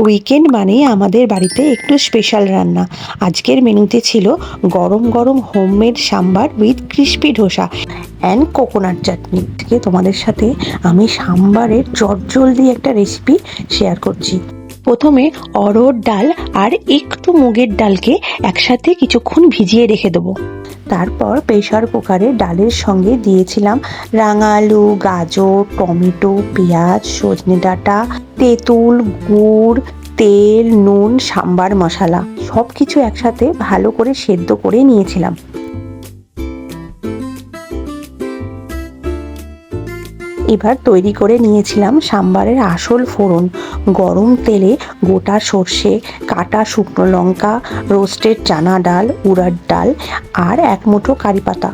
Weekend মানেই আমাদের বাড়িতে একটু স্পেশাল রান্না। আজকের মেনুতে ছিল গরম গরম homemade sambar with crispy dosa and coconut chutney. আজকে তোমাদের সাথে আমি সাম্বারের চটজলদি একটা রেসিপি শেয়ার করছি। প্রথমে অড়হর ডাল আর একটু মুগের ডালকে একসাথে কিছুক্ষণ ভিজিয়ে রেখে দেবো। তারপর প্রেসার কুকারে ডালের সঙ্গে দিয়েছিলাম রাঙা আলু, গাজর, টমেটো, পেঁয়াজ, সজনে ডাঁটা, তেঁতুল, গুড়, তেল, নুন, সাম্বার মশলা সব কিছু একসাথে ভালো করে সেদ্ধ করে নিয়েছিলাম। এবার তৈরি করে নিয়েছিলাম সাম্বারের আসল ফোড়ন। গরম তেলে গোটা সর্ষে, কাটা শুকনো লঙ্কা, রোস্টেড চানা ডাল, উড়ার ডাল আর এক মুঠো কারি পাতা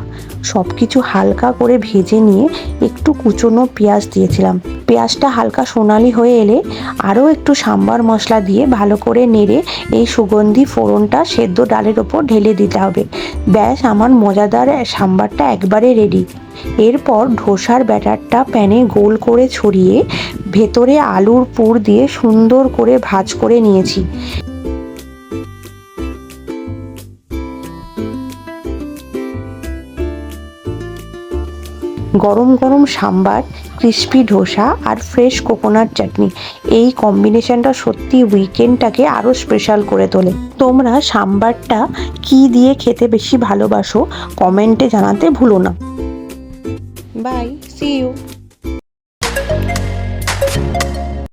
সব কিছু হালকা করে ভেজে নিয়ে একটু কুচনো পেঁয়াজ দিয়েছিলাম। পেঁয়াজটা হালকা সোনালি হয়ে এলে আরও একটু সাম্বার মশলা দিয়ে ভালো করে নেড়ে এই সুগন্ধি ফোড়নটা সেদ্ধ ডালের ওপর ঢেলে দিতে হবে। ব্যাস, আমার মজাদার সাম্বারটা একবারে রেডি। এরপর ধোসার ব্যাটারটা প্যানে গোল করে ছড়িয়ে ভেতরে আলুর পুর দিয়ে সুন্দর করে ভাজ করে নিয়েছি। গরম গরম সাম্বার, ক্রিস্পি ধোসা আর ফ্রেশ কোকোনাট চাটনি, এই কম্বিনেশনটা সত্যি উইকেন্ডটাকে আরও স্পেশাল করে তোলে। তোমরা সাম্বারটা কি দিয়ে খেতে বেশি ভালোবাসো কমেন্টে জানাতে ভুলো না। Bye, see you.